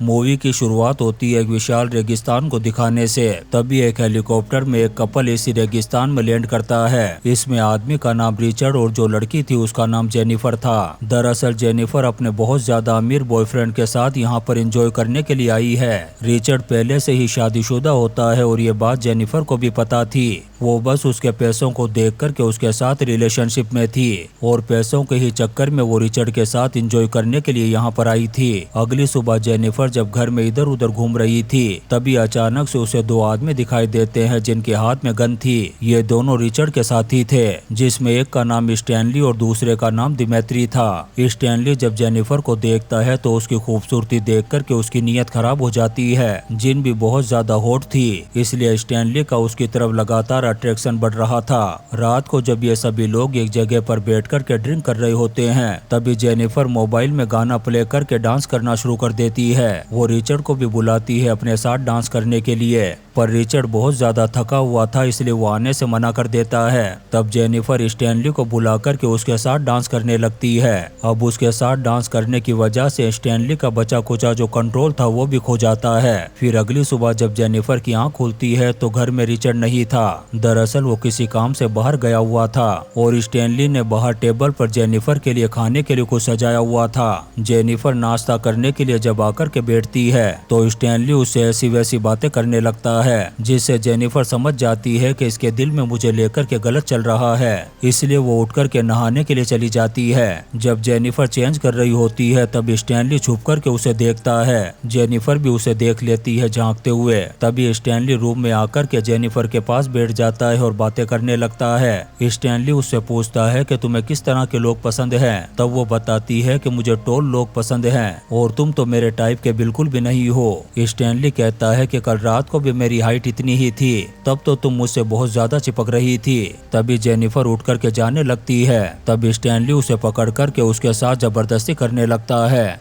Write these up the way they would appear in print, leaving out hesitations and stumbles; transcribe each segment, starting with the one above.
Movie की शुरुआत होती है एक विशाल रेगिस्तान को दिखाने से। तभी एक हेलीकॉप्टर में एक कपल इसी रेगिस्तान में लैंड करता है। इसमें आदमी का नाम रिचर्ड और जो लड़की थी उसका नाम जेनिफर था। दरअसल जेनिफर अपने बहुत ज्यादा अमीर बॉयफ्रेंड के साथ यहाँ पर एंजॉय करने के लिए आई है। रिचर्ड पहले से ही शादीशुदा होता है और ये बात जेनिफर को भी पता थी। वो बस उसके पैसों को देख कर के उसके साथ रिलेशनशिप में थी और पैसों के ही चक्कर में वो रिचर्ड के साथ एंजॉय करने के लिए यहाँ पर आई थी। अगली सुबह जेनिफर जब घर में इधर उधर घूम रही थी तभी अचानक से उसे दो आदमी दिखाई देते हैं जिनके हाथ में गन थी। ये दोनों रिचर्ड के साथी थे जिसमें एक का नाम स्टैनली और दूसरे का नाम दिमेत्री था। स्टैनली जब जेनिफर को देखता है तो उसकी खूबसूरती देख कर के उसकी नीयत खराब हो जाती है। जिन भी बहुत ज्यादा हॉट थी इसलिए स्टैनली का उसकी तरफ लगातार अट्रैक्शन बढ़ रहा था। रात को जब ये सभी लोग एक जगह पर बैठ कर के ड्रिंक कर रहे होते हैं तभी जेनिफर मोबाइल में गाना प्ले करके डांस करना शुरू कर देती है। वो रिचर्ड को भी बुलाती है अपने साथ डांस करने के लिए, पर रिचर्ड बहुत ज्यादा थका हुआ था इसलिए वो आने से मना कर देता है। तब जेनिफर स्टैनली को बुला करके उसके साथ डांस करने लगती है। अब उसके साथ डांस करने की वजह से स्टैनली का बचा कुचा जो कंट्रोल था वो भी खो जाता है। फिर अगली सुबह जब जेनिफर की आंख खुलती है तो घर में रिचर्ड नहीं था। दरअसल वो किसी काम से बाहर गया हुआ था और स्टैनली ने बाहर टेबल पर जेनिफर के लिए खाने के लिए कुछ सजाया हुआ था। जेनिफर नाश्ता करने के लिए जब आकर के बैठती है तो स्टैनली उससे ऐसी वैसी बातें करने लगता है जिससे जेनिफर समझ जाती है कि इसके दिल में मुझे लेकर के गलत चल रहा है, इसलिए वो उठकर के नहाने के लिए चली जाती है। जब जेनिफर चेंज कर रही होती है तब स्टैनली छुप कर के उसे देखता है। जेनिफर भी उसे देख लेती है झांकते हुए। तभी स्टैनली रूम में आकर के जेनिफर के पास बैठ जाता है और बातें करने लगता है। स्टैनली उससे पूछता है कि तुम्हें किस तरह के लोग पसंद हैं। तब वो बताती है कि मुझे टॉल लोग पसंद हैं और तुम तो मेरे टाइप के बिल्कुल भी नहीं हो। स्टैनली कहता है कि कल रात को भी मेरी हाइट इतनी ही थी, तब तो तुम मुझसे बहुत ज्यादा चिपक रही थी। तभी जेनिफर उठ कर के जाने लगती है। तब स्टैनली उसे पकड़ कर के उसके साथ जबरदस्ती करने लगता है।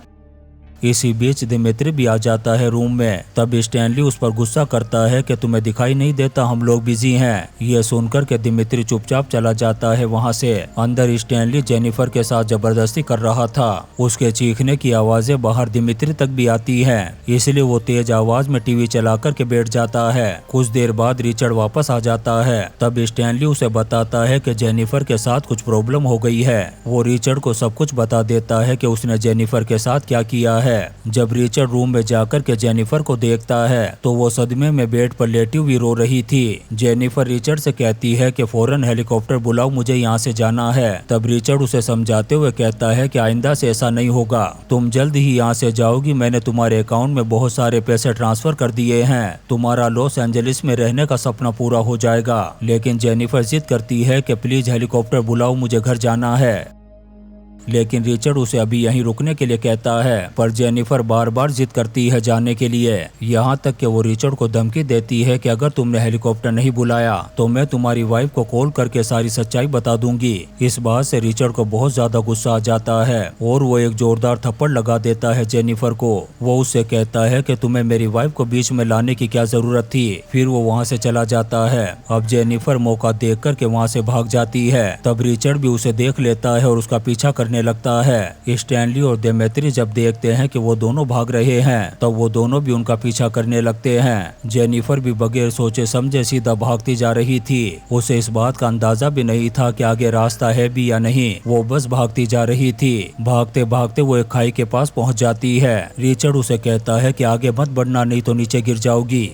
इसी बीच दिमेत्री भी आ जाता है रूम में। तब स्टैनली उस पर गुस्सा करता है कि तुम्हें दिखाई नहीं देता हम लोग बिजी हैं। ये सुनकर के दिमेत्री चुपचाप चला जाता है वहाँ से। अंदर स्टैनली जेनिफर के साथ जबरदस्ती कर रहा था। उसके चीखने की आवाजें बाहर दिमेत्री तक भी आती हैं, इसलिए वो तेज आवाज में टीवी चला कर के बैठ जाता है। कुछ देर बाद रिचर्ड वापस आ जाता है। तब स्टैनली उसे बताता है कि जेनिफर के साथ कुछ प्रॉब्लम हो गई है। वो रिचर्ड को सब कुछ बता देता है कि उसने जेनिफर के साथ क्या किया है। जब रिचर्ड रूम में जाकर के जेनिफर को देखता है तो वो सदमे में बेड पर लेटी हुई रो रही थी। जेनिफर रिचर्ड से कहती है कि फौरन हेलीकॉप्टर बुलाओ, मुझे यहाँ से जाना है। तब रिचर्ड उसे समझाते हुए कहता है कि आइंदा से ऐसा नहीं होगा, तुम जल्द ही यहाँ से जाओगी। मैंने तुम्हारे अकाउंट में बहुत सारे पैसे ट्रांसफर कर दिए हैं, तुम्हारा लॉस एंजलिस में रहने का सपना पूरा हो जाएगा। लेकिन जेनिफर जिद करती है कि प्लीज हेलीकॉप्टर बुलाओ, मुझे घर जाना है। लेकिन रिचर्ड उसे अभी यहीं रुकने के लिए कहता है, पर जेनिफर बार बार जिद करती है जाने के लिए। यहाँ तक कि वो रिचर्ड को धमकी देती है कि अगर तुमने हेलीकॉप्टर नहीं बुलाया तो मैं तुम्हारी वाइफ को कॉल करके सारी सच्चाई बता दूंगी। इस बात से रिचर्ड को बहुत ज्यादा गुस्सा आ जाता है और वो एक जोरदार थप्पड़ लगा देता है जेनिफर को। वो उससे कहता है कि तुम्हें मेरी वाइफ को बीच में लाने की क्या जरूरत थी। फिर वो वहाँ से चला जाता है। अब जेनिफर मौका देख कर के वहाँ से भाग जाती है। तब रिचर्ड भी उसे देख लेता है और उसका पीछा करने लगता है। स्टैनली और दिमेत्री जब देखते हैं कि वो दोनों भाग रहे हैं तब वो दोनों भी उनका पीछा करने लगते हैं। जेनिफर भी बगैर सोचे समझे सीधा भागती जा रही थी। उसे इस बात का अंदाजा भी नहीं था कि आगे रास्ता है भी या नहीं, वो बस भागती जा रही थी। भागते भागते वो एक खाई के पास पहुंच जाती है। रिचर्ड उसे कहता है कि आगे मत बढ़ना, नहीं तो नीचे गिर जाओगी।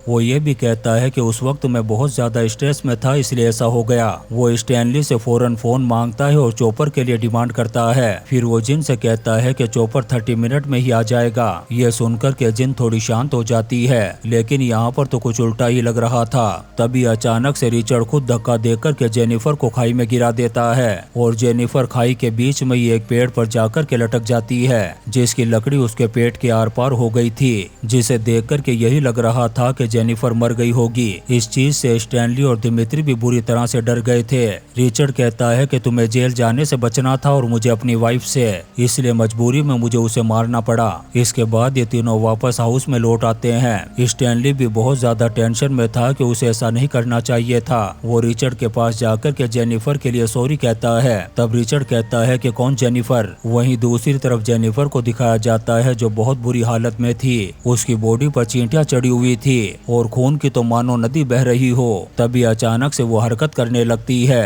वो ये भी कहता है कि उस वक्त मैं बहुत ज्यादा स्ट्रेस में था इसलिए ऐसा हो गया। वो स्टैनली से फौरन फोन मांगता है और चॉपर के लिए डिमांड करता है। फिर वो जिन से कहता है कि चॉपर 30 मिनट में ही आ जाएगा। ये सुनकर के जिन थोड़ी शांत हो जाती है, लेकिन यहाँ पर तो कुछ उल्टा ही लग रहा था। तभी अचानक से रिचर्ड खुद धक्का देकर के जेनिफर को खाई में गिरा देता है और जेनिफर खाई के बीच में ही एक पेड़ पर जाकर के लटक जाती है, जिसकी लकड़ी उसके पेट के आर पार हो गई थी, जिसे देख कर के यही लग रहा था कि जेनिफर मर गई होगी। इस चीज से स्टैनली और दिमित्री भी बुरी तरह से डर गए थे। रिचर्ड कहता है कि तुम्हें जेल जाने से बचना था और मुझे अपनी वाइफ से, इसलिए मजबूरी में मुझे उसे मारना पड़ा। इसके बाद ये तीनों वापस हाउस में लौट आते हैं। स्टैनली भी बहुत ज्यादा टेंशन में था कि उसे ऐसा नहीं करना चाहिए था। वो रिचर्ड के पास जाकर के जेनिफर के लिए सॉरी कहता है। तब रिचर्ड कहता है कि कौन जेनिफर। वहीं दूसरी तरफ जेनिफर को दिखाया जाता है जो बहुत बुरी हालत में थी। उसकी बॉडी पर चींटियां चढ़ी हुई थी और खून की तो मानो नदी बह रही हो। तभी अचानक से वो हरकत करने लगती है।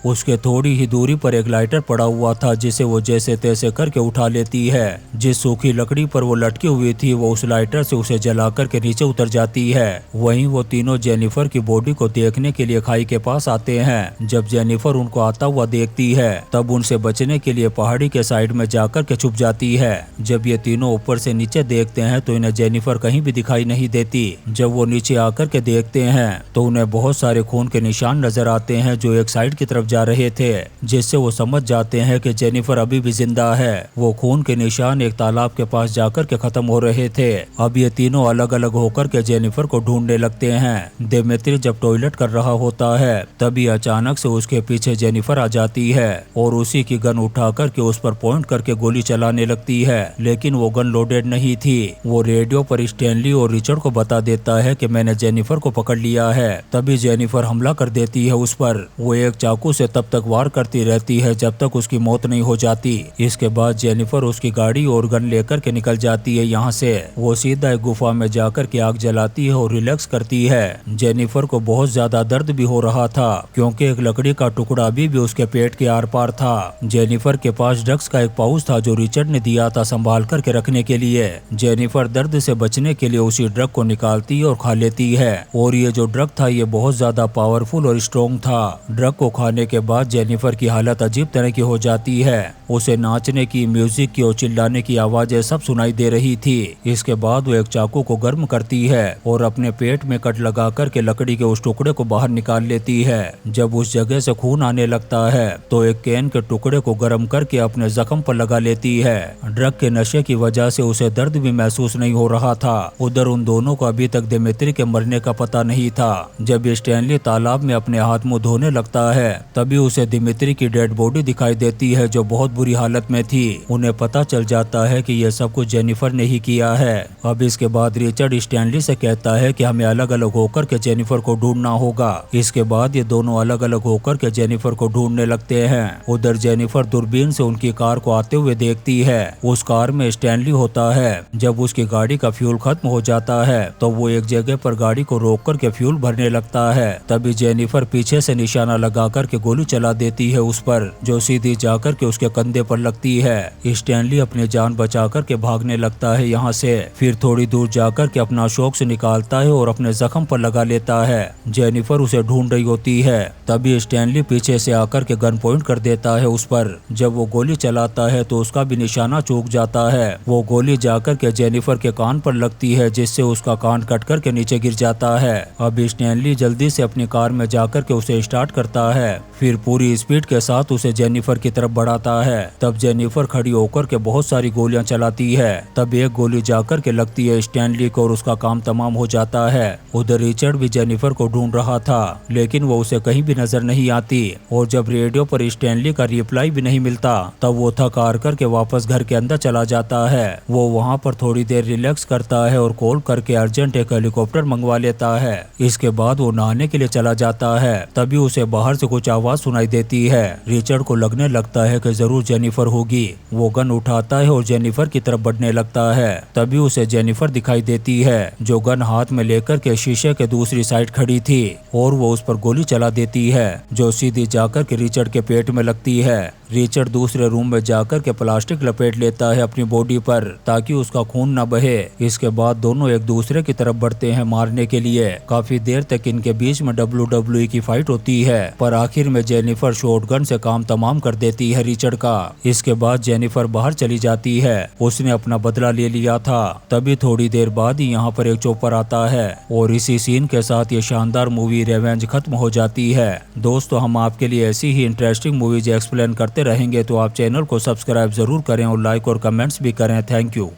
उसके थोड़ी ही दूरी पर एक लाइटर पड़ा हुआ था जिसे वो जैसे तैसे करके उठा लेती है। जिस सूखी लकड़ी पर वो लटकी हुई थी वो उस लाइटर से उसे जला करके नीचे उतर जाती है। वहीं वो तीनों जेनिफर की बॉडी को देखने के लिए खाई के पास आते हैं। जब जेनिफर उनको आता हुआ देखती है तब उनसे बचने के लिए पहाड़ी के साइड में जाकर के छुप जाती है। जब ये तीनों ऊपर से नीचे देखते हैं तो इन्हें जेनिफर कहीं भी दिखाई नहीं देती। जब वो नीचे आकर के देखते हैं तो उन्हें बहुत सारे खून के निशान नजर आते हैं जो एक साइड की तरफ जा रहे थे, जिससे वो समझ जाते हैं कि जेनिफर अभी भी जिंदा है। वो खून के निशान एक तालाब के पास जाकर के खत्म हो रहे थे। अब ये तीनों अलग अलग होकर के जेनिफर को ढूंढने लगते हैं। दिमित्री जब टॉयलेट कर रहा होता है तभी अचानक से उसके पीछे जेनिफर आ जाती है और उसी की गन उठा करके उस पर पॉइंट करके गोली चलाने लगती है, लेकिन वो गन लोडेड नहीं थी। वो रेडियो पर स्टैनली और रिचर्ड को बता देता है कि मैंने जेनिफर को पकड़ लिया है। तभी जेनिफर हमला कर देती है उस पर। वो एक चाकू से तब तक वार करती रहती है जब तक उसकी मौत नहीं हो जाती। इसके बाद जेनिफर उसकी गाड़ी और गन लेकर के निकल जाती है यहाँ से। वो सीधा एक गुफा में जाकर के आग जलाती है और रिलैक्स करती है। जेनिफर को बहुत ज्यादा दर्द भी हो रहा था क्योंकि एक लकड़ी का टुकड़ा अभी भी उसके पेट के आर पार था। जेनिफर के पास ड्रग्स का एक पाउच था जो रिचर्ड ने दिया था संभाल करके रखने के लिए। जेनिफर दर्द से बचने के लिए उसी ड्रग को निकालती है और खा लेती है। और ये जो ड्रग था ये बहुत ज्यादा पावरफुल और स्ट्रॉन्ग था। ड्रग को खाने के बाद जेनिफर की हालत अजीब तरह की हो जाती है। उसे नाचने की, म्यूजिक की और चिल्लाने की आवाजें सब सुनाई दे रही थी। इसके बाद वो एक चाकू को गर्म करती है और अपने पेट में कट लगा करके लकड़ी के उस टुकड़े को बाहर निकाल लेती है। जब उस जगह से खून आने लगता है तो एक कैन के टुकड़े को गर्म करके अपने जख्म पर लगा लेती है। ड्रग के नशे की वजह से उसे दर्द भी महसूस नहीं हो रहा था। उधर उन दोनों को अभी तक दिमित्री के मरने का पता नहीं था। जब स्टैनली तालाब में अपने हाथ मुंह धोने लगता है तभी उसे दिमित्री की डेड बॉडी दिखाई देती है जो बहुत बुरी हालत में थी। उन्हें पता चल जाता है कि यह सब कुछ जेनिफर ने ही किया है। अब इसके बाद रिचर्ड स्टैनली से कहता है कि हमें अलग अलग होकर के जेनिफर को ढूंढना होगा। इसके बाद ये दोनों अलग अलग होकर के जेनिफर को ढूंढने लगते हैं। उधर जेनिफर दूरबीन से उनकी कार को आते हुए देखती है। उस कार में स्टैनली होता है। जब उसकी गाड़ी का फ्यूल खत्म हो जाता है तो वो एक जगह पर गाड़ी को रोक करके फ्यूल भरने लगता है। तभी जेनिफर पीछे से निशाना लगा करके गोली चला देती है उस पर, जो सीधी जाकर के उसके कंधे पर लगती है। स्टैनली अपनी जान बचा करके भागने लगता है यहाँ से। फिर थोड़ी दूर जाकर के अपना शॉक्स निकालता है और अपने जख्म पर लगा लेता है। जेनिफर उसे ढूंढ रही होती है। तभी स्टैनली पीछे से आकर के गन पॉइंट कर देता है उस पर। जब वो गोली चलाता है तो उसका भी निशाना चूक जाता है। वो गोली जाकर के जेनिफर के कान पर लगती है जिससे उसका कान कट कर के नीचे गिर जाता है। अब स्टैनली जल्दी से अपनी कार में जाकर के उसे स्टार्ट करता है। फिर पूरी स्पीड के साथ उसे जेनिफर की तरफ बढ़ाता है। तब जेनिफर खड़ी होकर के बहुत सारी गोलियां चलाती है। तब एक गोली जाकर के लगती है स्टैनली को और उसका काम तमाम हो जाता है। उधर रिचर्ड भी जेनिफर को ढूंढ रहा था लेकिन वो उसे कहीं भी नजर नहीं आती। और जब रेडियो पर स्टैनली का रिप्लाई भी नहीं मिलता तब वो थक हार करके वापस घर के अंदर चला जाता है। वो वहाँ पर थोड़ी देर रिलैक्स करता है और कॉल करके अर्जेंट एक हेलीकॉप्टर मंगवा लेता है। इसके बाद वो नहाने के लिए चला जाता है। तभी उसे बाहर से कुछ आवाज सुनाई देती है। रिचर्ड को लगने लगता है कि जरूर जेनिफर होगी। वो गन उठाता है और जेनिफर की तरफ बढ़ने लगता है। तभी उसे जेनिफर दिखाई देती है जो गन हाथ में लेकर के शीशे के दूसरी साइड खड़ी थी और वो उस पर गोली चला देती है जो सीधी जाकर के रिचर्ड के पेट में लगती है। रिचर्ड दूसरे रूम में जाकर के प्लास्टिक लपेट लेता है अपनी बॉडी पर ताकि उसका खून न बहे। इसके बाद दोनों एक दूसरे की तरफ बढ़ते हैं मारने के लिए। काफी देर तक इनके बीच में WWE की फाइट होती है पर आखिर में जेनिफर शॉटगन से काम तमाम कर देती है रिचर्ड का। इसके बाद जेनिफर बाहर चली जाती है। उसने अपना बदला ले लिया था। तभी थोड़ी देर बाद ही यहाँ पर एक चॉपर आता है और इसी सीन के साथ ये शानदार मूवी रिवेंज खत्म हो जाती है। दोस्तों हम आपके लिए ऐसी ही इंटरेस्टिंग मूवीज एक्सप्लेन करते रहेंगे तो आप चैनल को सब्सक्राइब जरूर करें और लाइक और कमेंट्स भी करें। Thank you.